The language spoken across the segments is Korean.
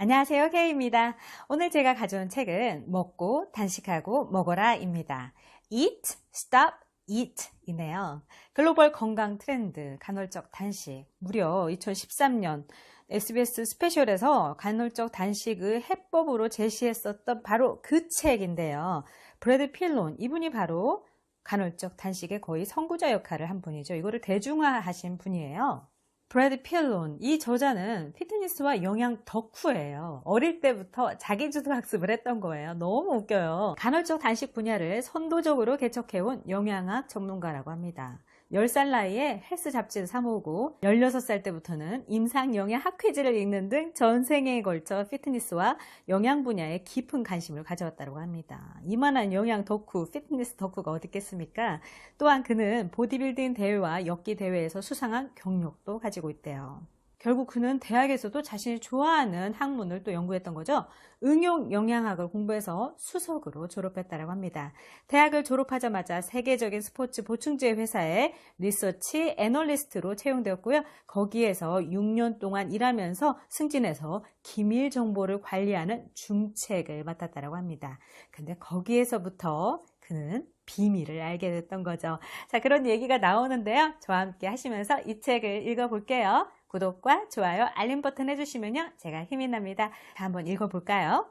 안녕하세요, K입니다. 오늘 제가 가져온 책은 먹고 단식하고 먹어라입니다. Eat, Stop, Eat 이네요. 글로벌 건강 트렌드, 간헐적 단식. 무려 2013년 SBS 스페셜에서 간헐적 단식의 해법으로 제시했었던 바로 그 책인데요. 브래드 필론, 이분이 바로 간헐적 단식의 거의 선구자 역할을 한 분이죠. 이거를 대중화하신 분이에요. 브래드 필론, 이 저자는 피트니스와 영양 덕후예요. 어릴 때부터 자기주도 학습을 했던 거예요. 너무 웃겨요. 간헐적 단식 분야를 선도적으로 개척해온 영양학 전문가라고 합니다. 10살 나이에 헬스 잡지를 사모으고 16살 때부터는 임상 영양 학회지를 읽는 등 전생에 걸쳐 피트니스와 영양 분야에 깊은 관심을 가져왔다고 합니다. 이만한 영양 덕후, 피트니스 덕후가 어디 있겠습니까? 또한 그는 보디빌딩 대회와 엽기 대회에서 수상한 경력도 가지고 있대요. 결국 그는 대학에서도 자신이 좋아하는 학문을 또 연구했던 거죠. 응용 영양학을 공부해서 수석으로 졸업했다고 합니다. 대학을 졸업하자마자 세계적인 스포츠 보충제 회사의 리서치 애널리스트로 채용되었고요. 거기에서 6년 동안 일하면서 승진해서 기밀 정보를 관리하는 중책을 맡았다고 합니다. 근데 거기에서부터 그는 비밀을 알게 됐던 거죠. 자, 그런 얘기가 나오는데요. 저와 함께 하시면서 이 책을 읽어볼게요. 구독과 좋아요, 알림 버튼 해주시면요. 제가 힘이 납니다. 자, 한번 읽어볼까요?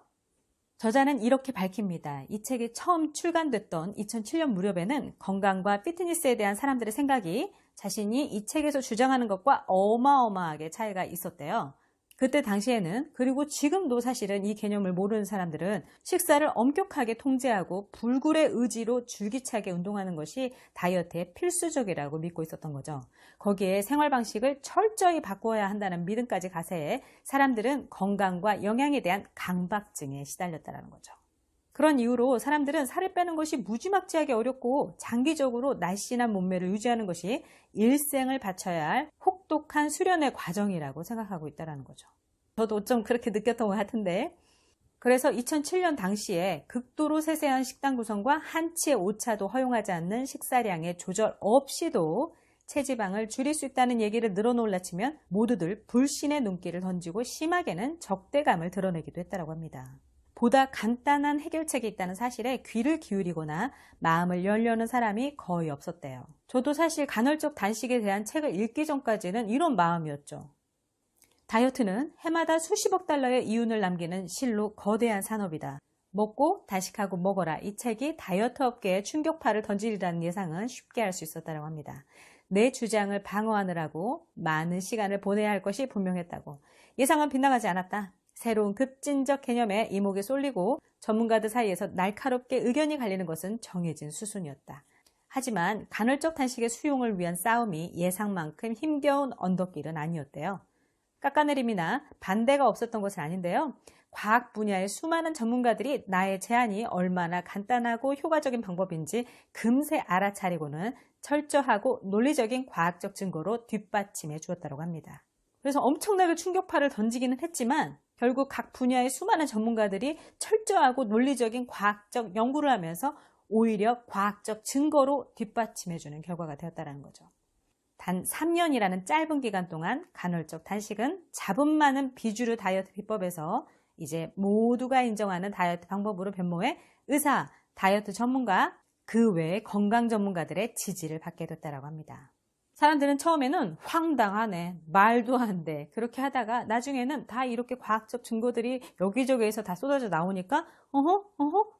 저자는 이렇게 밝힙니다. 이 책이 처음 출간됐던 2007년 무렵에는 건강과 피트니스에 대한 사람들의 생각이 자신이 이 책에서 주장하는 것과 어마어마하게 차이가 있었대요. 그때 당시에는, 그리고 지금도 사실은 이 개념을 모르는 사람들은 식사를 엄격하게 통제하고 불굴의 의지로 줄기차게 운동하는 것이 다이어트에 필수적이라고 믿고 있었던 거죠. 거기에 생활 방식을 철저히 바꿔야 한다는 믿음까지 가세해 사람들은 건강과 영양에 대한 강박증에 시달렸다는 거죠. 그런 이유로 사람들은 살을 빼는 것이 무지막지하게 어렵고 장기적으로 날씬한 몸매를 유지하는 것이 일생을 바쳐야 할 혹독한 수련의 과정이라고 생각하고 있다는 거죠. 저도 좀 그렇게 느꼈던 것 같은데, 그래서 2007년 당시에 극도로 세세한 식단 구성과 한치의 오차도 허용하지 않는 식사량의 조절 없이도 체지방을 줄일 수 있다는 얘기를 늘어놓으려치면 모두들 불신의 눈길을 던지고 심하게는 적대감을 드러내기도 했다고 합니다. 보다 간단한 해결책이 있다는 사실에 귀를 기울이거나 마음을 열려는 사람이 거의 없었대요. 저도 사실 간헐적 단식에 대한 책을 읽기 전까지는 이런 마음이었죠. 다이어트는 해마다 수십억 달러의 이윤을 남기는 실로 거대한 산업이다. 먹고 단식하고 먹어라. 이 책이 다이어트 업계에 충격파를 던지리라는 예상은 쉽게 할 수 있었다고 합니다. 내 주장을 방어하느라고 많은 시간을 보내야 할 것이 분명했다고. 예상은 빗나가지 않았다. 새로운 급진적 개념에 이목이 쏠리고 전문가들 사이에서 날카롭게 의견이 갈리는 것은 정해진 수순이었다. 하지만 간헐적 단식의 수용을 위한 싸움이 예상만큼 힘겨운 언덕길은 아니었대요. 깎아내림이나 반대가 없었던 것은 아닌데요. 과학 분야의 수많은 전문가들이 나의 제안이 얼마나 간단하고 효과적인 방법인지 금세 알아차리고는 철저하고 논리적인 과학적 증거로 뒷받침해 주었다고 합니다. 그래서 엄청나게 충격파를 던지기는 했지만 결국 각 분야의 수많은 전문가들이 철저하고 논리적인 과학적 연구를 하면서 오히려 과학적 증거로 뒷받침해주는 결과가 되었다는 거죠. 단 3년이라는 짧은 기간 동안 간헐적 단식은 잡음 많은 비주류 다이어트 비법에서 이제 모두가 인정하는 다이어트 방법으로 변모해 의사, 다이어트 전문가, 그 외의 건강 전문가들의 지지를 받게 됐다고 합니다. 사람들은 처음에는 황당하네, 말도 안 돼, 그렇게 하다가 나중에는 다 이렇게 과학적 증거들이 여기저기에서 다 쏟아져 나오니까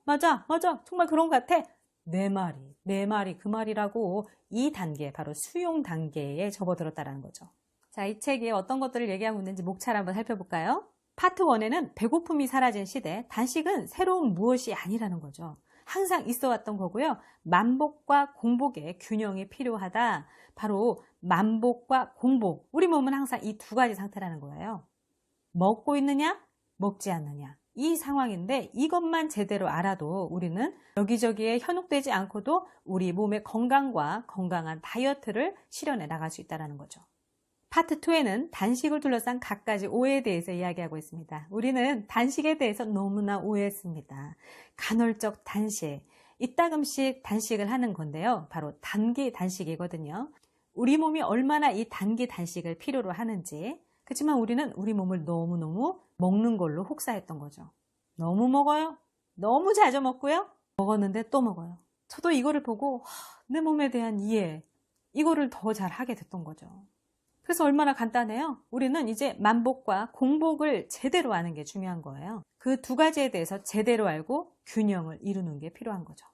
맞아, 정말 그런 것 같아. 내 말이 그 말이라고. 이 단계, 바로 수용 단계에 접어들었다는 거죠. 자, 이 책에 어떤 것들을 얘기하고 있는지 목차를 한번 살펴볼까요? 파트 1에는 배고픔이 사라진 시대, 단식은 새로운 무엇이 아니라는 거죠. 항상 있어 왔던 거고요. 만복과 공복의 균형이 필요하다. 바로 만복과 공복. 우리 몸은 항상 이 두 가지 상태라는 거예요. 먹고 있느냐, 먹지 않느냐. 이 상황인데 이것만 제대로 알아도 우리는 여기저기에 현혹되지 않고도 우리 몸의 건강과 건강한 다이어트를 실현해 나갈 수 있다는 거죠. 파트 2에는 단식을 둘러싼 갖가지 오해에 대해서 이야기하고 있습니다. 우리는 단식에 대해서 너무나 오해했습니다. 간헐적 단식, 이따금씩 단식을 하는 건데요. 바로 단기 단식이거든요. 우리 몸이 얼마나 이 단기 단식을 필요로 하는지, 그렇지만 우리는 우리 몸을 너무너무 먹는 걸로 혹사했던 거죠. 너무 먹어요. 너무 자주 먹고요. 먹었는데 또 먹어요. 저도 이거를 보고 내 몸에 대한 이해, 이거를 더 잘하게 됐던 거죠. 그래서 얼마나 간단해요. 우리는 이제 만복과 공복을 제대로 아는 게 중요한 거예요. 그 두 가지에 대해서 제대로 알고 균형을 이루는 게 필요한 거죠.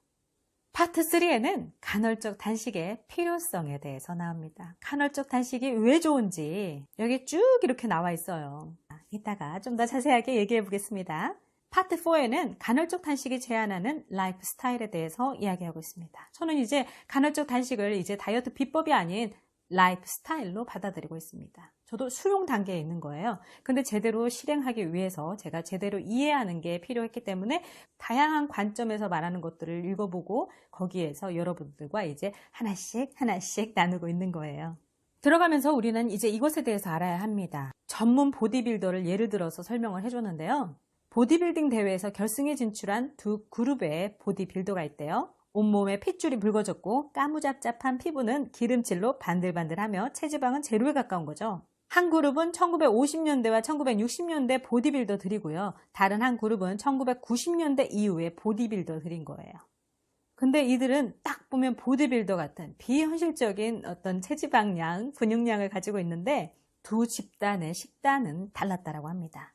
파트 3에는 간헐적 단식의 필요성에 대해서 나옵니다. 간헐적 단식이 왜 좋은지 여기 쭉 이렇게 나와 있어요. 이따가 좀 더 자세하게 얘기해 보겠습니다. 파트 4에는 간헐적 단식이 제한하는 라이프 스타일에 대해서 이야기하고 있습니다. 저는 이제 간헐적 단식을 이제 다이어트 비법이 아닌 라이프 스타일로 받아들이고 있습니다. 저도 수용 단계에 있는 거예요. 근데 제대로 실행하기 위해서 제가 제대로 이해하는 게 필요했기 때문에 다양한 관점에서 말하는 것들을 읽어보고 거기에서 여러분들과 이제 하나씩 나누고 있는 거예요. 들어가면서 우리는 이제 이것에 대해서 알아야 합니다. 전문 보디빌더를 예를 들어서 설명을 해줬는데요. 보디빌딩 대회에서 결승에 진출한 두 그룹의 보디빌더가 있대요. 온몸에 핏줄이 붉어졌고 까무잡잡한 피부는 기름칠로 반들반들하며 체지방은 제로에 가까운 거죠. 한 그룹은 1950년대와 1960년대 보디빌더들이고요. 다른 한 그룹은 1990년대 이후의 보디빌더들인 거예요. 근데 이들은 딱 보면 보디빌더 같은 비현실적인 어떤 체지방량, 근육량을 가지고 있는데 두 집단의 식단은 달랐다고 합니다.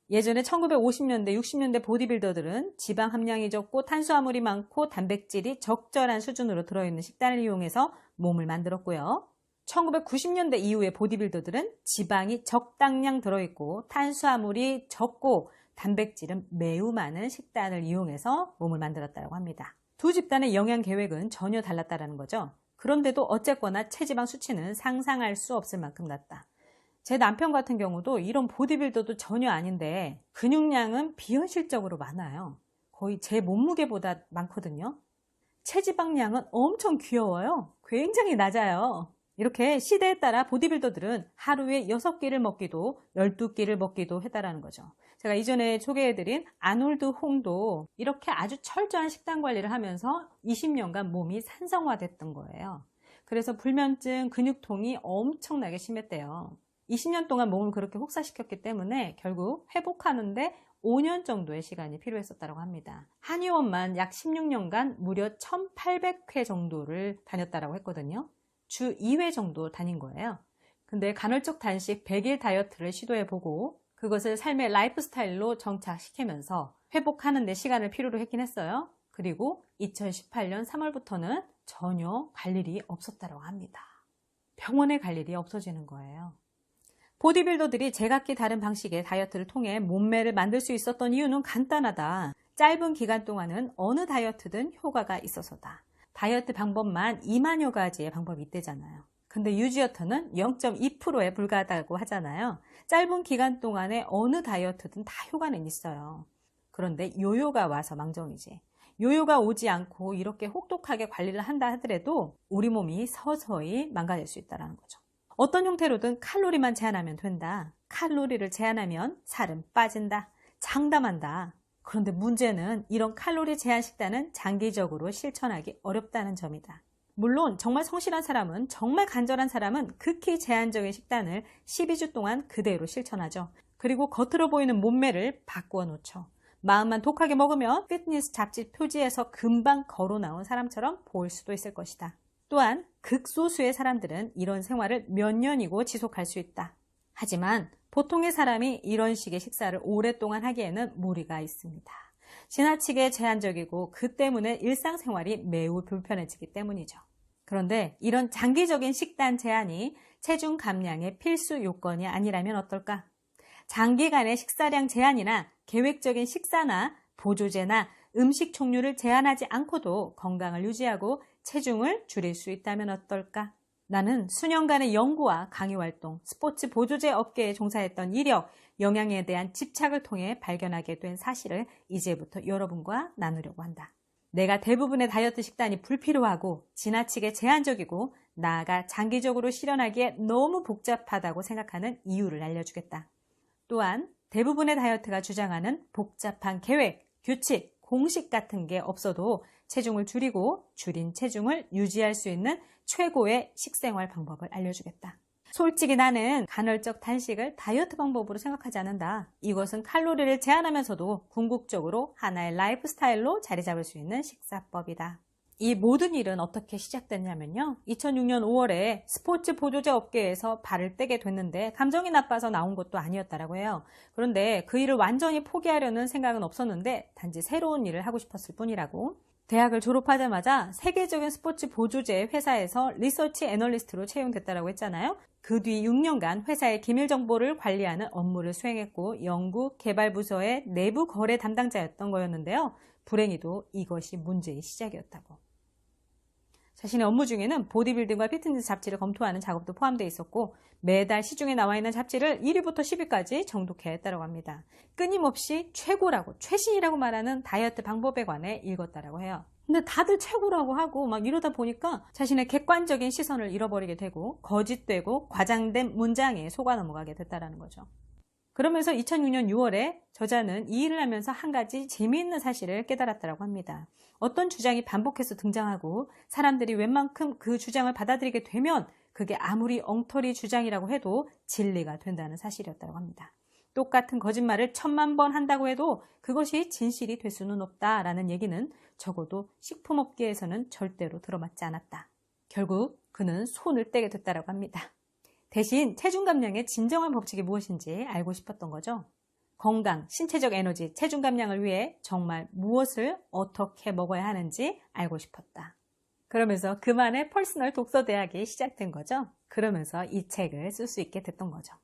예전에 1950년대, 60년대 보디빌더들은 지방 함량이 적고 탄수화물이 많고 단백질이 적절한 수준으로 들어있는 식단을 이용해서 몸을 만들었고요. 1990년대 이후의 보디빌더들은 지방이 적당량 들어있고 탄수화물이 적고 단백질은 매우 많은 식단을 이용해서 몸을 만들었다고 합니다. 두 집단의 영양 계획은 전혀 달랐다는 거죠. 그런데도 어쨌거나 체지방 수치는 상상할 수 없을 만큼 낮다. 제 남편 같은 경우도 이런 보디빌더도 전혀 아닌데 근육량은 비현실적으로 많아요. 거의 제 몸무게보다 많거든요. 체지방량은 엄청 귀여워요. 굉장히 낮아요. 이렇게 시대에 따라 보디빌더들은 하루에 6끼를 먹기도 12끼를 먹기도 했다라는 거죠. 제가 이전에 소개해드린 아놀드 홍도 이렇게 아주 철저한 식단 관리를 하면서 20년간 몸이 산성화됐던 거예요. 그래서 불면증, 근육통이 엄청나게 심했대요. 20년 동안 몸을 그렇게 혹사시켰기 때문에 결국 회복하는데 5년 정도의 시간이 필요했었다고 합니다. 한의원만 약 16년간 무려 1800회 정도를 다녔다고 했거든요. 주 2회 정도 다닌 거예요. 근데 간헐적 단식 100일 다이어트를 시도해보고 그것을 삶의 라이프 스타일로 정착시키면서 회복하는 데 시간을 필요로 했긴 했어요. 그리고 2018년 3월부터는 전혀 갈 일이 없었다고 합니다. 병원에 갈 일이 없어지는 거예요. 보디빌더들이 제각기 다른 방식의 다이어트를 통해 몸매를 만들 수 있었던 이유는 간단하다. 짧은 기간 동안은 어느 다이어트든 효과가 있어서다. 다이어트 방법만 2만여 가지의 방법이 있대잖아요. 근데 유지어터는 0.2%에 불과하다고 하잖아요. 짧은 기간 동안에 어느 다이어트든 다 효과는 있어요. 그런데 요요가 와서 망정이지. 요요가 오지 않고 이렇게 혹독하게 관리를 한다 하더라도 우리 몸이 서서히 망가질 수 있다는 거죠. 어떤 형태로든 칼로리만 제한하면 된다. 칼로리를 제한하면 살은 빠진다. 장담한다. 그런데 문제는 이런 칼로리 제한 식단은 장기적으로 실천하기 어렵다는 점이다. 물론 정말 성실한 사람은, 정말 간절한 사람은 극히 제한적인 식단을 12주 동안 그대로 실천하죠. 그리고 겉으로 보이는 몸매를 바꾸어 놓죠. 마음만 독하게 먹으면 피트니스 잡지 표지에서 금방 걸어 나온 사람처럼 보일 수도 있을 것이다. 또한 극소수의 사람들은 이런 생활을 몇 년이고 지속할 수 있다. 하지만 보통의 사람이 이런 식의 식사를 오랫동안 하기에는 무리가 있습니다. 지나치게 제한적이고 그 때문에 일상생활이 매우 불편해지기 때문이죠. 그런데 이런 장기적인 식단 제한이 체중 감량의 필수 요건이 아니라면 어떨까? 장기간의 식사량 제한이나 계획적인 식사나 보조제나 음식 종류를 제한하지 않고도 건강을 유지하고 체중을 줄일 수 있다면 어떨까? 나는 수년간의 연구와 강의활동, 스포츠 보조제 업계에 종사했던 이력, 영양에 대한 집착을 통해 발견하게 된 사실을 이제부터 여러분과 나누려고 한다. 내가 대부분의 다이어트 식단이 불필요하고 지나치게 제한적이고 나아가 장기적으로 실현하기에 너무 복잡하다고 생각하는 이유를 알려주겠다. 또한 대부분의 다이어트가 주장하는 복잡한 계획, 규칙, 공식 같은 게 없어도 체중을 줄이고 줄인 체중을 유지할 수 있는 최고의 식생활 방법을 알려주겠다. 솔직히 나는 간헐적 단식을 다이어트 방법으로 생각하지 않는다. 이것은 칼로리를 제한하면서도 궁극적으로 하나의 라이프 스타일로 자리 잡을 수 있는 식사법이다. 이 모든 일은 어떻게 시작됐냐면요. 2006년 5월에 스포츠 보조제 업계에서 발을 떼게 됐는데 감정이 나빠서 나온 것도 아니었다라고 해요. 그런데 그 일을 완전히 포기하려는 생각은 없었는데 단지 새로운 일을 하고 싶었을 뿐이라고. 대학을 졸업하자마자 세계적인 스포츠 보조제 회사에서 리서치 애널리스트로 채용됐다라고 했잖아요. 그 뒤 6년간 회사의 기밀 정보를 관리하는 업무를 수행했고 연구 개발 부서의 내부 거래 담당자였던 거였는데요. 불행히도 이것이 문제의 시작이었다고. 자신의 업무 중에는 보디빌딩과 피트니스 잡지를 검토하는 작업도 포함되어 있었고 매달 시중에 나와 있는 잡지를 1위부터 10위까지 정독해야 했다고 합니다. 끊임없이 최고라고 최신이라고 말하는 다이어트 방법에 관해 읽었다고 해요. 근데 다들 최고라고 하고 막 이러다 보니까 자신의 객관적인 시선을 잃어버리게 되고 거짓되고 과장된 문장에 속아 넘어가게 됐다는 거죠. 그러면서 2006년 6월에 저자는 이 일을 하면서 한 가지 재미있는 사실을 깨달았다고 합니다. 어떤 주장이 반복해서 등장하고 사람들이 웬만큼 그 주장을 받아들이게 되면 그게 아무리 엉터리 주장이라고 해도 진리가 된다는 사실이었다고 합니다. 똑같은 거짓말을 1000만 번 한다고 해도 그것이 진실이 될 수는 없다라는 얘기는 적어도 식품업계에서는 절대로 들어맞지 않았다. 결국 그는 손을 떼게 됐다고 합니다. 대신 체중 감량의 진정한 법칙이 무엇인지 알고 싶었던 거죠. 건강, 신체적 에너지, 체중 감량을 위해 정말 무엇을 어떻게 먹어야 하는지 알고 싶었다. 그러면서 그만의 퍼스널 독서 대학이 시작된 거죠. 그러면서 이 책을 쓸 수 있게 됐던 거죠.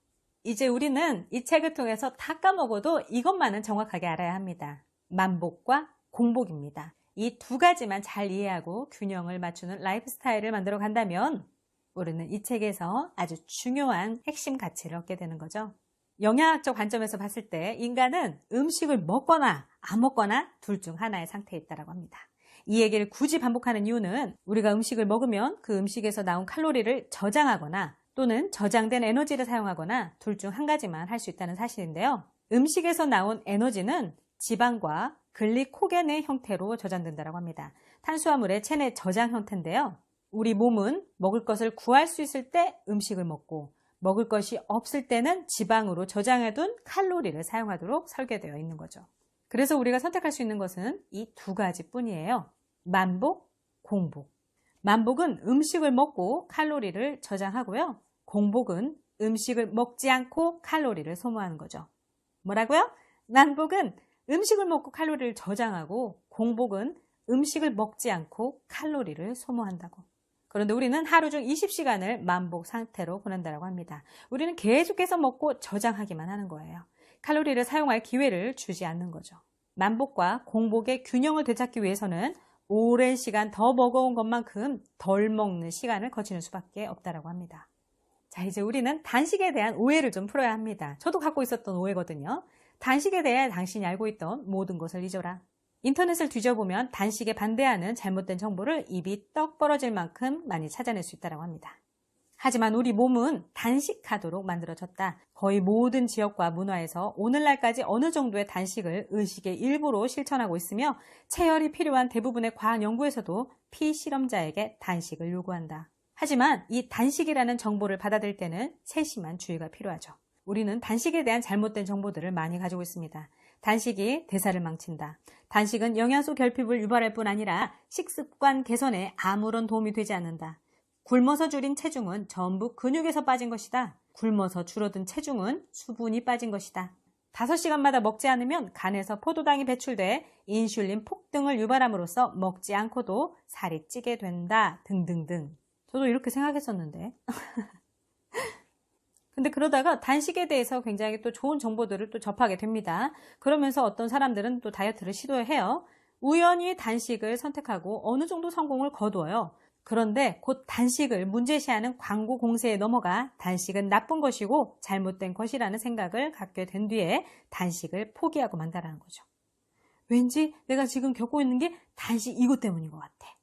이제 우리는 이 책을 통해서 다 까먹어도 이것만은 정확하게 알아야 합니다. 만복과 공복입니다. 이 두 가지만 잘 이해하고 균형을 맞추는 라이프 스타일을 만들어 간다면 우리는 이 책에서 아주 중요한 핵심 가치를 얻게 되는 거죠. 영양학적 관점에서 봤을 때 인간은 음식을 먹거나 안 먹거나 둘 중 하나의 상태에 있다고 합니다. 이 얘기를 굳이 반복하는 이유는 우리가 음식을 먹으면 그 음식에서 나온 칼로리를 저장하거나 또는 저장된 에너지를 사용하거나 둘 중 한 가지만 할 수 있다는 사실인데요. 음식에서 나온 에너지는 지방과 글리코겐의 형태로 저장된다고 합니다. 탄수화물의 체내 저장 형태인데요. 우리 몸은 먹을 것을 구할 수 있을 때 음식을 먹고 먹을 것이 없을 때는 지방으로 저장해둔 칼로리를 사용하도록 설계되어 있는 거죠. 그래서 우리가 선택할 수 있는 것은 이 두 가지 뿐이에요. 만복, 공복. 만복은 음식을 먹고 칼로리를 저장하고요. 공복은 음식을 먹지 않고 칼로리를 소모하는 거죠. 뭐라고요? 만복은 음식을 먹고 칼로리를 저장하고 공복은 음식을 먹지 않고 칼로리를 소모한다고. 그런데 우리는 하루 중 20시간을 만복 상태로 보낸다고 합니다. 우리는 계속해서 먹고 저장하기만 하는 거예요. 칼로리를 사용할 기회를 주지 않는 거죠. 만복과 공복의 균형을 되찾기 위해서는 오랜 시간 더 먹어온 것만큼 덜 먹는 시간을 거치는 수밖에 없다고 합니다. 자, 이제 우리는 단식에 대한 오해를 좀 풀어야 합니다. 저도 갖고 있었던 오해거든요. 단식에 대해 당신이 알고 있던 모든 것을 잊어라. 인터넷을 뒤져보면 단식에 반대하는 잘못된 정보를 입이 떡 벌어질 만큼 많이 찾아낼 수 있다고 합니다. 하지만 우리 몸은 단식하도록 만들어졌다. 거의 모든 지역과 문화에서 오늘날까지 어느 정도의 단식을 의식의 일부로 실천하고 있으며 체열이 필요한 대부분의 과학 연구에서도 피실험자에게 단식을 요구한다. 하지만 이 단식이라는 정보를 받아들일 때는 세심한 주의가 필요하죠. 우리는 단식에 대한 잘못된 정보들을 많이 가지고 있습니다. 단식이 대사를 망친다. 단식은 영양소 결핍을 유발할 뿐 아니라 식습관 개선에 아무런 도움이 되지 않는다. 굶어서 줄인 체중은 전부 근육에서 빠진 것이다. 굶어서 줄어든 체중은 수분이 빠진 것이다. 5시간마다 먹지 않으면 간에서 포도당이 배출돼 인슐린 폭등을 유발함으로써 먹지 않고도 살이 찌게 된다. 등등등. 저도 이렇게 생각했었는데. 근데 그러다가 단식에 대해서 굉장히 또 좋은 정보들을 또 접하게 됩니다. 그러면서 어떤 사람들은 또 다이어트를 시도해요. 우연히 단식을 선택하고 어느 정도 성공을 거두어요. 그런데 곧 단식을 문제시하는 광고 공세에 넘어가 단식은 나쁜 것이고 잘못된 것이라는 생각을 갖게 된 뒤에 단식을 포기하고 만다라는 거죠. 왠지 내가 지금 겪고 있는 게 단식 이것 때문인 것 같아.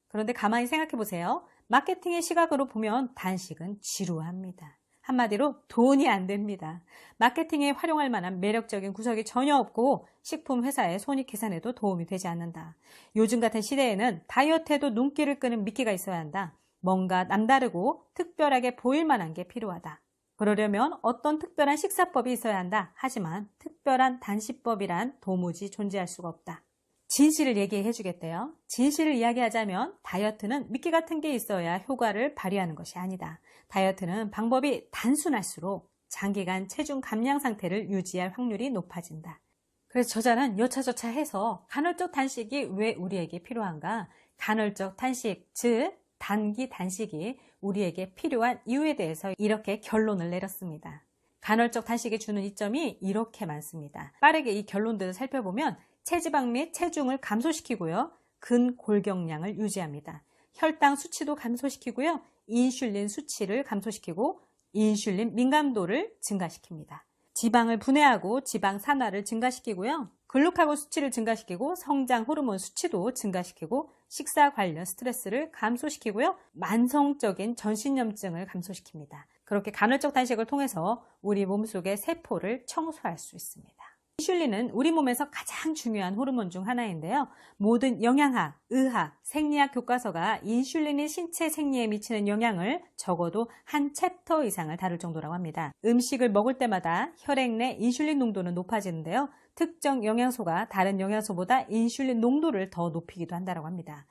그런데 가만히 생각해 보세요. 마케팅의 시각으로 보면 단식은 지루합니다. 한마디로 돈이 안 됩니다. 마케팅에 활용할 만한 매력적인 구석이 전혀 없고 식품 회사의 손익 계산에도 도움이 되지 않는다. 요즘 같은 시대에는 다이어트에도 눈길을 끄는 미끼가 있어야 한다. 뭔가 남다르고 특별하게 보일 만한 게 필요하다. 그러려면 어떤 특별한 식사법이 있어야 한다. 하지만 특별한 단식법이란 도무지 존재할 수가 없다. 진실을 얘기해 주겠대요. 진실을 이야기하자면 다이어트는 미끼 같은 게 있어야 효과를 발휘하는 것이 아니다. 다이어트는 방법이 단순할수록 장기간 체중 감량 상태를 유지할 확률이 높아진다. 그래서 저자는 여차저차 해서 간헐적 단식이 왜 우리에게 필요한가? 간헐적 단식, 즉 단기 단식이 우리에게 필요한 이유에 대해서 이렇게 결론을 내렸습니다. 간헐적 단식이 주는 이점이 이렇게 많습니다. 빠르게 이 결론들을 살펴보면 체지방 및 체중을 감소시키고요. 근골격량을 유지합니다. 혈당 수치도 감소시키고요. 인슐린 수치를 감소시키고 인슐린 민감도를 증가시킵니다. 지방을 분해하고 지방 산화를 증가시키고요. 글루카곤 수치를 증가시키고 성장 호르몬 수치도 증가시키고 식사 관련 스트레스를 감소시키고요. 만성적인 전신염증을 감소시킵니다. 그렇게 간헐적 단식을 통해서 우리 몸속의 세포를 청소할 수 있습니다. 인슐린은 우리 몸에서 가장 중요한 호르몬 중 하나인데요. 모든 영양학, 의학, 생리학 교과서가 인슐린이 신체 생리에 미치는 영향을 적어도 한 챕터 이상을 다룰 정도라고 합니다. 음식을 먹을 때마다 혈액 내 인슐린 농도는 높아지는데요. 특정 영양소가 다른 영양소보다 인슐린 농도를 더 높이기도 한다고 합니다.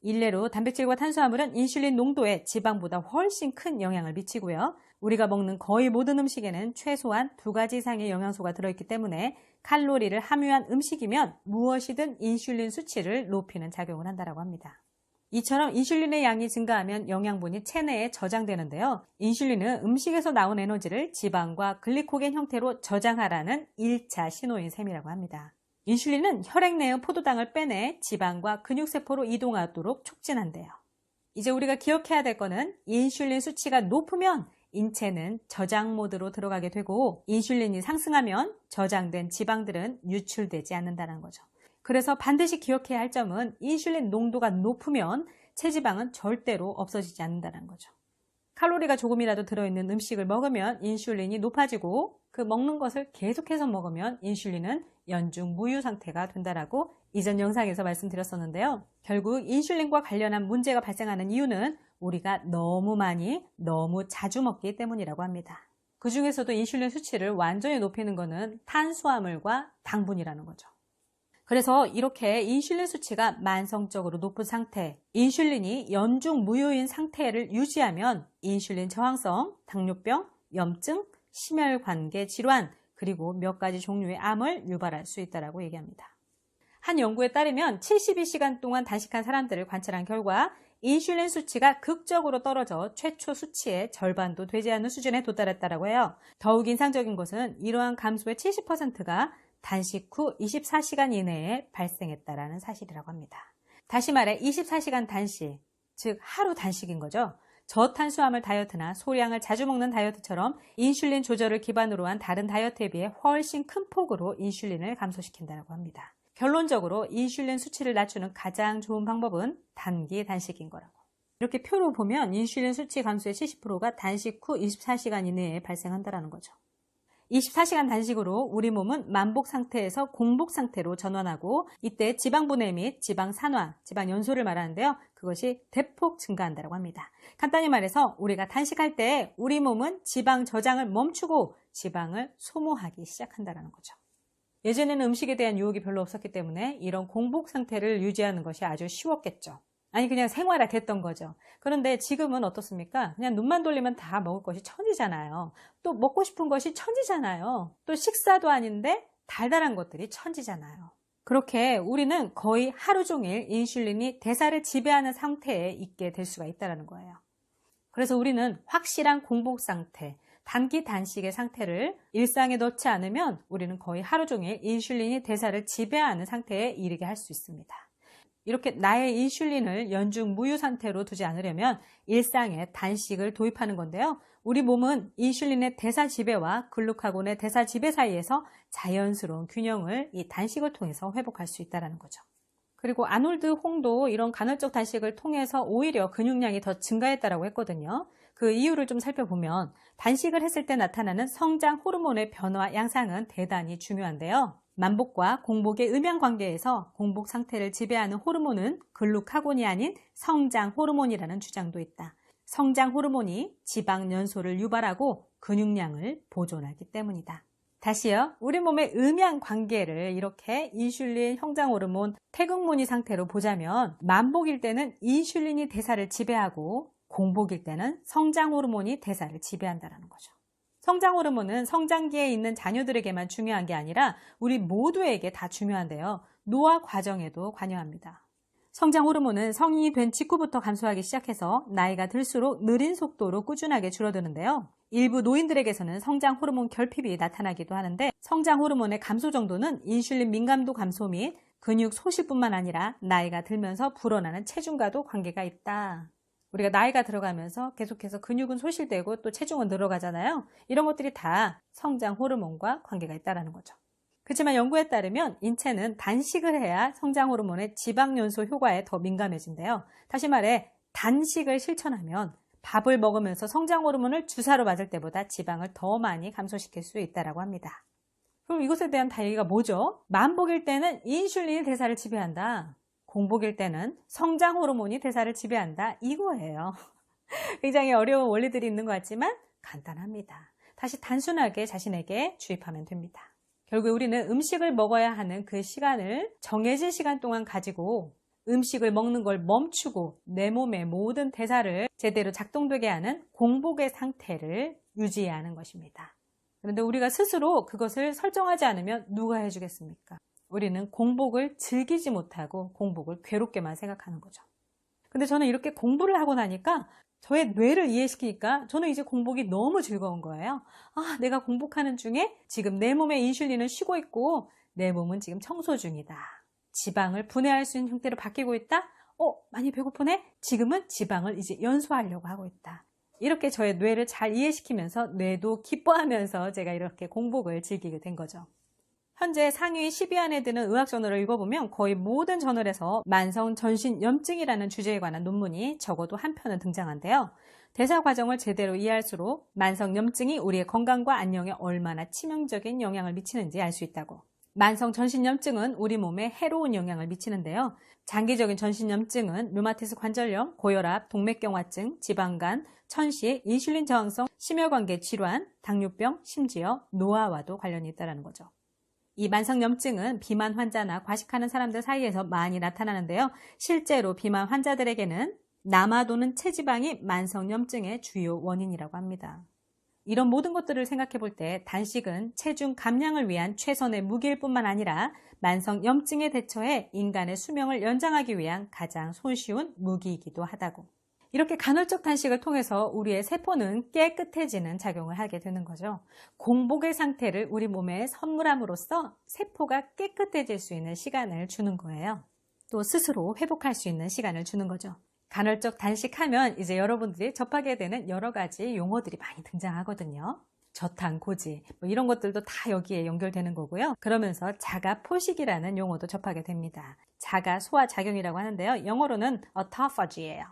일례로 단백질과 탄수화물은 인슐린 농도에 지방보다 훨씬 큰 영향을 미치고요. 우리가 먹는 거의 모든 음식에는 최소한 2가지 이상의 영양소가 들어있기 때문에 칼로리를 함유한 음식이면 무엇이든 인슐린 수치를 높이는 작용을 한다고 합니다. 이처럼 인슐린의 양이 증가하면 영양분이 체내에 저장되는데요. 인슐린은 음식에서 나온 에너지를 지방과 글리코겐 형태로 저장하라는 1차 신호인 셈이라고 합니다. 인슐린은 혈액 내의 포도당을 빼내 지방과 근육세포로 이동하도록 촉진한대요. 이제 우리가 기억해야 될 거는 인슐린 수치가 높으면 인체는 저장 모드로 들어가게 되고 인슐린이 상승하면 저장된 지방들은 유출되지 않는다는 거죠. 그래서 반드시 기억해야 할 점은 인슐린 농도가 높으면 체지방은 절대로 없어지지 않는다는 거죠. 칼로리가 조금이라도 들어있는 음식을 먹으면 인슐린이 높아지고 그 먹는 것을 계속해서 먹으면 인슐린은 연중 무유 상태가 된다라고 이전 영상에서 말씀드렸었는데요. 결국 인슐린과 관련한 문제가 발생하는 이유는 우리가 너무 많이, 너무 자주 먹기 때문이라고 합니다. 그 중에서도 인슐린 수치를 완전히 높이는 것은 탄수화물과 당분이라는 거죠. 그래서 이렇게 인슐린 수치가 만성적으로 높은 상태, 인슐린이 연중 무효인 상태를 유지하면 인슐린 저항성, 당뇨병, 염증, 심혈관계 질환, 그리고 몇 가지 종류의 암을 유발할 수 있다고 얘기합니다. 한 연구에 따르면 72시간 동안 단식한 사람들을 관찰한 결과 인슐린 수치가 극적으로 떨어져 최초 수치의 절반도 되지 않는 수준에 도달했다고 해요. 더욱 인상적인 것은 이러한 감소의 70%가 단식 후 24시간 이내에 발생했다는 사실이라고 합니다. 다시 말해 24시간 단식, 즉 하루 단식인 거죠. 저탄수화물 다이어트나 소량을 자주 먹는 다이어트처럼 인슐린 조절을 기반으로 한 다른 다이어트에 비해 훨씬 큰 폭으로 인슐린을 감소시킨다고 합니다. 결론적으로 인슐린 수치를 낮추는 가장 좋은 방법은 단기 단식인 거라고. 이렇게 표로 보면 인슐린 수치 감소의 70%가 단식 후 24시간 이내에 발생한다는 거죠. 24시간 단식으로 우리 몸은 만복 상태에서 공복 상태로 전환하고 이때 지방 분해 및 지방 산화, 지방 연소를 말하는데요. 그것이 대폭 증가한다고 합니다. 간단히 말해서 우리가 단식할 때 우리 몸은 지방 저장을 멈추고 지방을 소모하기 시작한다는 거죠. 예전에는 음식에 대한 유혹이 별로 없었기 때문에 이런 공복 상태를 유지하는 것이 아주 쉬웠겠죠. 아니 그냥 생활화됐던 거죠. 그런데 지금은 어떻습니까? 그냥 눈만 돌리면 다 먹을 것이 천지잖아요. 또 먹고 싶은 것이 천지잖아요. 또 식사도 아닌데 달달한 것들이 천지잖아요. 그렇게 우리는 거의 하루 종일 인슐린이 대사를 지배하는 상태에 있게 될 수가 있다는 거예요. 그래서 우리는 확실한 공복 상태, 단기 단식의 상태를 일상에 넣지 않으면 우리는 거의 하루 종일 인슐린이 대사를 지배하는 상태에 이르게 할 수 있습니다. 이렇게 나의 인슐린을 연중 무유 상태로 두지 않으려면 일상에 단식을 도입하는 건데요. 우리 몸은 인슐린의 대사 지배와 글루카곤의 대사 지배 사이에서 자연스러운 균형을 이 단식을 통해서 회복할 수 있다는 거죠. 그리고 아놀드 홍도 이런 간헐적 단식을 통해서 오히려 근육량이 더 증가했다고 했거든요. 그 이유를 좀 살펴보면 단식을 했을 때 나타나는 성장 호르몬의 변화 양상은 대단히 중요한데요. 만복과 공복의 음양관계에서 공복 상태를 지배하는 호르몬은 글루카곤이 아닌 성장 호르몬이라는 주장도 있다. 성장 호르몬이 지방 연소를 유발하고 근육량을 보존하기 때문이다. 다시요. 우리 몸의 음양관계를 이렇게 인슐린, 성장호르몬, 태극무늬 상태로 보자면 만복일 때는 인슐린이 대사를 지배하고 공복일 때는 성장호르몬이 대사를 지배한다는 거죠. 성장호르몬은 성장기에 있는 자녀들에게만 중요한 게 아니라 우리 모두에게 다 중요한데요. 노화 과정에도 관여합니다. 성장호르몬은 성인이 된 직후부터 감소하기 시작해서 나이가 들수록 느린 속도로 꾸준하게 줄어드는데요. 일부 노인들에게서는 성장호르몬 결핍이 나타나기도 하는데 성장호르몬의 감소 정도는 인슐린 민감도 감소 및 근육 소실뿐만 아니라 나이가 들면서 불어나는 체중과도 관계가 있다. 우리가 나이가 들어가면서 계속해서 근육은 소실되고 또 체중은 늘어가잖아요. 이런 것들이 다 성장호르몬과 관계가 있다는 거죠. 그렇지만 연구에 따르면 인체는 단식을 해야 성장호르몬의 지방연소 효과에 더 민감해진대요. 다시 말해 단식을 실천하면 밥을 먹으면서 성장호르몬을 주사로 맞을 때보다 지방을 더 많이 감소시킬 수 있다고 합니다. 그럼 이것에 대한 다얘기가 뭐죠? 만복일 때는 인슐린이 대사를 지배한다. 공복일 때는 성장호르몬이 대사를 지배한다. 이거예요. 굉장히 어려운 원리들이 있는 것 같지만 간단합니다. 다시 단순하게 자신에게 주입하면 됩니다. 결국 우리는 음식을 먹어야 하는 그 시간을 정해진 시간 동안 가지고 음식을 먹는 걸 멈추고 내 몸의 모든 대사를 제대로 작동되게 하는 공복의 상태를 유지해야 하는 것입니다. 그런데 우리가 스스로 그것을 설정하지 않으면 누가 해주겠습니까? 우리는 공복을 즐기지 못하고 공복을 괴롭게만 생각하는 거죠. 근데 저는 이렇게 공부를 하고 나니까 저의 뇌를 이해시키니까 저는 이제 공복이 너무 즐거운 거예요. 아, 내가 공복하는 중에 지금 내 몸의 인슐린은 쉬고 있고 내 몸은 지금 청소 중이다. 지방을 분해할 수 있는 형태로 바뀌고 있다. 많이 배고프네? 지금은 지방을 이제 연소하려고 하고 있다. 이렇게 저의 뇌를 잘 이해시키면서 뇌도 기뻐하면서 제가 이렇게 공복을 즐기게 된 거죠. 현재 상위 10위 안에 드는 의학 저널을 읽어보면 거의 모든 저널에서 만성 전신염증이라는 주제에 관한 논문이 적어도 한 편은 등장한데요. 대사 과정을 제대로 이해할수록 만성염증이 우리의 건강과 안녕에 얼마나 치명적인 영향을 미치는지 알 수 있다고. 만성 전신염증은 우리 몸에 해로운 영향을 미치는데요. 장기적인 전신염증은 류마티스 관절염, 고혈압, 동맥경화증, 지방간, 천식, 인슐린 저항성, 심혈관계 질환, 당뇨병, 심지어 노화와도 관련이 있다는 거죠. 이 만성염증은 비만 환자나 과식하는 사람들 사이에서 많이 나타나는데요. 실제로 비만 환자들에게는 남아도는 체지방이 만성염증의 주요 원인이라고 합니다. 이런 모든 것들을 생각해 볼 때 단식은 체중 감량을 위한 최선의 무기일 뿐만 아니라 만성염증에 대처해 인간의 수명을 연장하기 위한 가장 손쉬운 무기이기도 하다고. 이렇게 간헐적 단식을 통해서 우리의 세포는 깨끗해지는 작용을 하게 되는 거죠. 공복의 상태를 우리 몸에 선물함으로써 세포가 깨끗해질 수 있는 시간을 주는 거예요. 또 스스로 회복할 수 있는 시간을 주는 거죠. 간헐적 단식하면 이제 여러분들이 접하게 되는 여러 가지 용어들이 많이 등장하거든요. 저탄고지 이런 것들도 다 여기에 연결되는 거고요. 그러면서 자가포식이라는 용어도 접하게 됩니다. 자가소화작용이라고 하는데요. 영어로는 autophagy예요.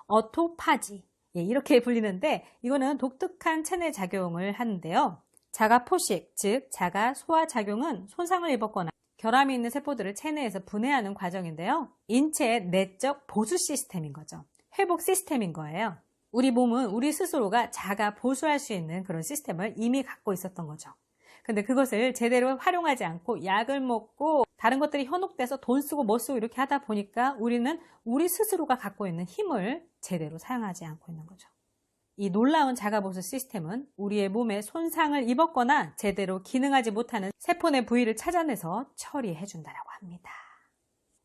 어토파지 이렇게 불리는데 이거는 독특한 체내 작용을 하는데요. 자가포식, 즉 자가소화작용은 손상을 입었거나 결함이 있는 세포들을 체내에서 분해하는 과정인데요. 인체의 내적 보수 시스템인 거죠. 회복 시스템인 거예요. 우리 몸은 우리 스스로가 자가 보수할 수 있는 그런 시스템을 이미 갖고 있었던 거죠. 근데 그것을 제대로 활용하지 않고 약을 먹고 다른 것들이 현혹돼서 돈 쓰고 뭐 쓰고 이렇게 하다 보니까 우리는 우리 스스로가 갖고 있는 힘을 제대로 사용하지 않고 있는 거죠. 이 놀라운 자가보수 시스템은 우리의 몸에 손상을 입었거나 제대로 기능하지 못하는 세포 내 부위를 찾아내서 처리해 준다고 합니다.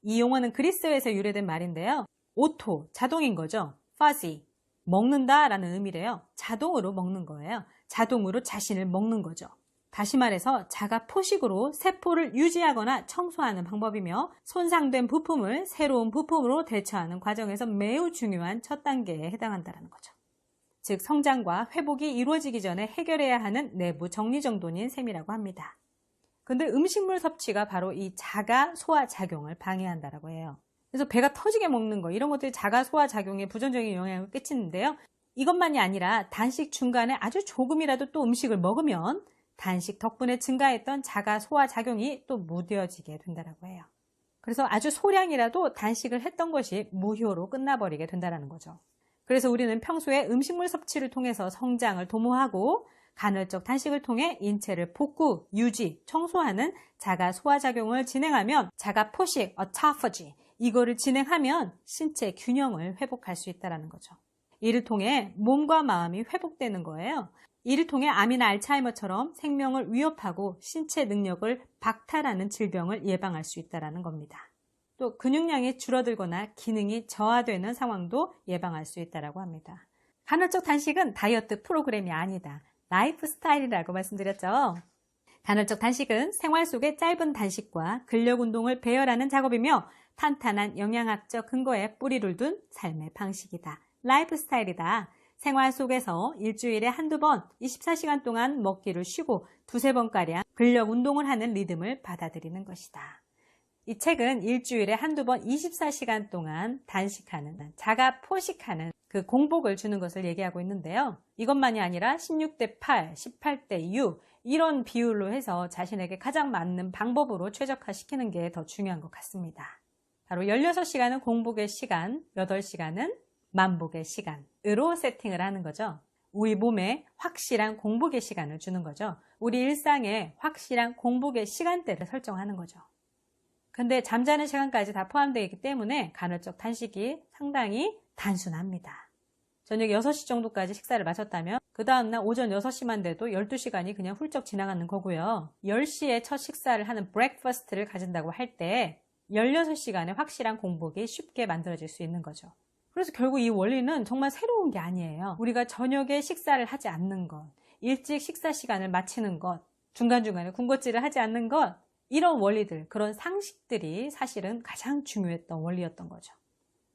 이 용어는 그리스어에서 유래된 말인데요. 오토, 자동인 거죠. 파지, 먹는다라는 의미래요. 자동으로 먹는 거예요. 자동으로 자신을 먹는 거죠. 다시 말해서 자가포식으로 세포를 유지하거나 청소하는 방법이며 손상된 부품을 새로운 부품으로 대처하는 과정에서 매우 중요한 첫 단계에 해당한다는 거죠. 즉 성장과 회복이 이루어지기 전에 해결해야 하는 내부 정리정돈인 셈이라고 합니다. 근데 음식물 섭취가 바로 이 자가 소화작용을 방해한다고 해요. 그래서 배가 터지게 먹는 거, 이런 것들이 자가 소화작용에 부정적인 영향을 끼치는데요. 이것만이 아니라 단식 중간에 아주 조금이라도 또 음식을 먹으면 단식 덕분에 증가했던 자가 소화작용이 또 무뎌지게 된다고 해요. 그래서 아주 소량이라도 단식을 했던 것이 무효로 끝나버리게 된다는 거죠. 그래서 우리는 평소에 음식물 섭취를 통해서 성장을 도모하고 간헐적 단식을 통해 인체를 복구, 유지, 청소하는 자가 소화작용을 진행하면 자가 포식, autophagy, 이거를 진행하면 신체 균형을 회복할 수 있다는 거죠. 이를 통해 몸과 마음이 회복되는 거예요. 이를 통해 암이나 알츠하이머처럼 생명을 위협하고 신체 능력을 박탈하는 질병을 예방할 수 있다는 겁니다. 또 근육량이 줄어들거나 기능이 저하되는 상황도 예방할 수 있다고 합니다. 간헐적 단식은 다이어트 프로그램이 아니다. 라이프 스타일이라고 말씀드렸죠. 간헐적 단식은 생활 속의 짧은 단식과 근력 운동을 배열하는 작업이며 탄탄한 영양학적 근거에 뿌리를 둔 삶의 방식이다. 라이프 스타일이다. 생활 속에서 일주일에 한두 번 24시간 동안 먹기를 쉬고 두세 번가량 근력 운동을 하는 리듬을 받아들이는 것이다. 이 책은 일주일에 한두 번 24시간 동안 단식하는, 자가 포식하는 그 공복을 주는 것을 얘기하고 있는데요. 이것만이 아니라 16대 8, 18대 6 이런 비율로 해서 자신에게 가장 맞는 방법으로 최적화시키는 게 더 중요한 것 같습니다. 바로 16시간은 공복의 시간, 8시간은 만복의 시간으로 세팅을 하는 거죠. 우리 몸에 확실한 공복의 시간을 주는 거죠. 우리 일상에 확실한 공복의 시간대를 설정하는 거죠. 근데 잠자는 시간까지 다 포함되어 있기 때문에 간헐적 단식이 상당히 단순합니다. 저녁 6시 정도까지 식사를 마쳤다면 그 다음날 오전 6시만 돼도 12시간이 그냥 훌쩍 지나가는 거고요. 10시에 첫 식사를 하는 브렉퍼스트를 가진다고 할 때 16시간의 확실한 공복이 쉽게 만들어질 수 있는 거죠. 그래서 결국 이 원리는 정말 새로운 게 아니에요. 우리가 저녁에 식사를 하지 않는 것, 일찍 식사 시간을 마치는 것, 중간중간에 군것질을 하지 않는 것, 이런 원리들, 그런 상식들이 사실은 가장 중요했던 원리였던 거죠.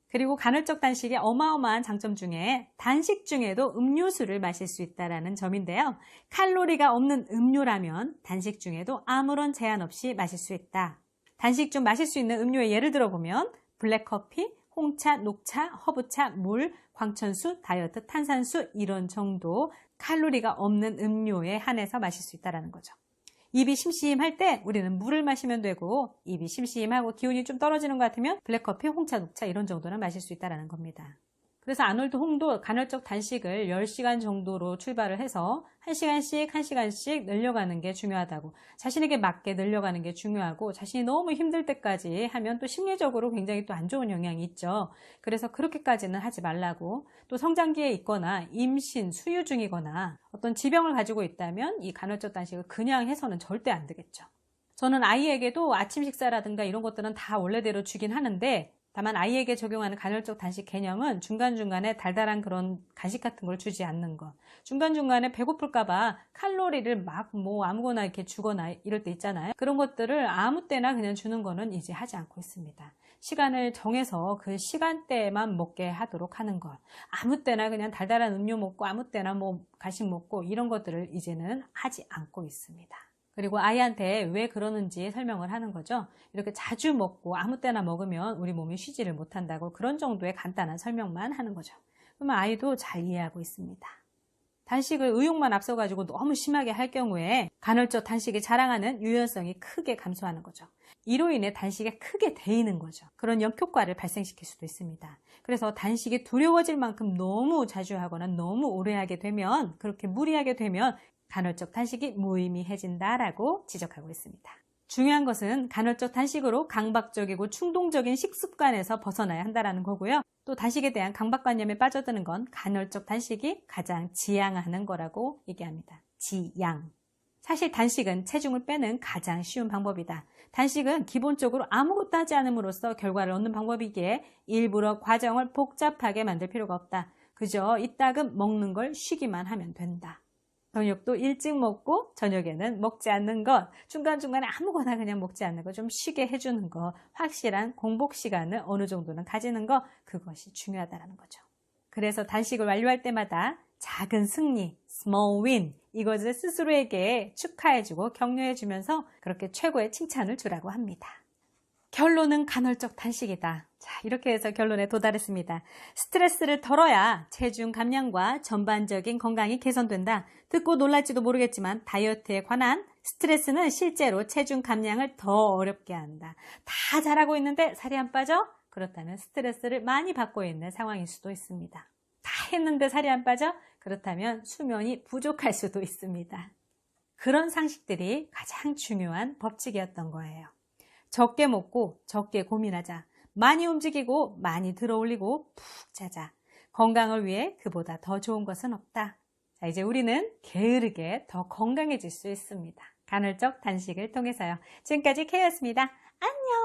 그리고 간헐적 단식의 어마어마한 장점 중에 단식 중에도 음료수를 마실 수 있다는 점인데요. 칼로리가 없는 음료라면 단식 중에도 아무런 제한 없이 마실 수 있다. 단식 중 마실 수 있는 음료의 예를 들어보면 블랙커피, 홍차, 녹차, 허브차, 물, 광천수, 다이어트 탄산수 이런 정도 칼로리가 없는 음료에 한해서 마실 수 있다는 거죠. 입이 심심할 때 우리는 물을 마시면 되고 입이 심심하고 기운이 좀 떨어지는 것 같으면 블랙커피, 홍차, 녹차 이런 정도는 마실 수 있다는 겁니다. 그래서 아놀드 홍도 간헐적 단식을 10시간 정도로 출발을 해서 1시간씩 늘려가는 게 중요하다고, 자신에게 맞게 늘려가는 게 중요하고 자신이 너무 힘들 때까지 하면 또 심리적으로 굉장히 또 안 좋은 영향이 있죠. 그래서 그렇게까지는 하지 말라고, 또 성장기에 있거나 임신, 수유 중이거나 어떤 지병을 가지고 있다면 이 간헐적 단식을 그냥 해서는 절대 안 되겠죠. 저는 아이에게도 아침 식사라든가 이런 것들은 다 원래대로 주긴 하는데 다만 아이에게 적용하는 간헐적 단식 개념은 중간중간에 달달한 그런 간식 같은 걸 주지 않는 것. 중간중간에 배고플까봐 칼로리를 막 아무거나 이렇게 주거나 이럴 때 있잖아요. 그런 것들을 아무 때나 그냥 주는 거는 이제 하지 않고 있습니다. 시간을 정해서 그 시간대에만 먹게 하도록 하는 것. 아무 때나 그냥 달달한 음료 먹고 아무 때나 간식 먹고 이런 것들을 이제는 하지 않고 있습니다. 그리고 아이한테 왜 그러는지 설명을 하는 거죠. 이렇게 자주 먹고 아무 때나 먹으면 우리 몸이 쉬지를 못한다고 그런 정도의 간단한 설명만 하는 거죠. 그러면 아이도 잘 이해하고 있습니다. 단식을 의욕만 앞서가지고 너무 심하게 할 경우에 간헐적 단식이 자랑하는 유연성이 크게 감소하는 거죠. 이로 인해 단식에 크게 데이는 거죠. 그런 역효과를 발생시킬 수도 있습니다. 그래서 단식이 두려워질 만큼 너무 자주 하거나 너무 오래 하게 되면, 그렇게 무리하게 되면 간헐적 단식이 무의미해진다라고 지적하고 있습니다. 중요한 것은 간헐적 단식으로 강박적이고 충동적인 식습관에서 벗어나야 한다는 거고요. 또 단식에 대한 강박관념에 빠져드는 건 간헐적 단식이 가장 지양하는 거라고 얘기합니다. 지양. 사실 단식은 체중을 빼는 가장 쉬운 방법이다. 단식은 기본적으로 아무것도 하지 않음으로써 결과를 얻는 방법이기에 일부러 과정을 복잡하게 만들 필요가 없다. 그저 이따금 먹는 걸 쉬기만 하면 된다. 저녁도 일찍 먹고 저녁에는 먹지 않는 것, 중간중간에 아무거나 그냥 먹지 않는 거, 좀 쉬게 해주는 거, 확실한 공복 시간을 어느 정도는 가지는 거, 그것이 중요하다는 거죠. 그래서 단식을 완료할 때마다 작은 승리, small win, 이것을 스스로에게 축하해주고 격려해주면서 그렇게 최고의 칭찬을 주라고 합니다. 결론은 간헐적 단식이다. 자, 이렇게 해서 결론에 도달했습니다. 스트레스를 덜어야 체중 감량과 전반적인 건강이 개선된다. 듣고 놀랄지도 모르겠지만 다이어트에 관한 스트레스는 실제로 체중 감량을 더 어렵게 한다. 다 잘하고 있는데 살이 안 빠져? 그렇다면 스트레스를 많이 받고 있는 상황일 수도 있습니다. 다 했는데 살이 안 빠져? 그렇다면 수면이 부족할 수도 있습니다. 그런 상식들이 가장 중요한 법칙이었던 거예요. 적게 먹고 적게 고민하자. 많이 움직이고 많이 들어올리고 푹 자자. 건강을 위해 그보다 더 좋은 것은 없다. 자, 이제 우리는 게으르게 더 건강해질 수 있습니다. 간헐적 단식을 통해서요. 지금까지 K였습니다. 안녕!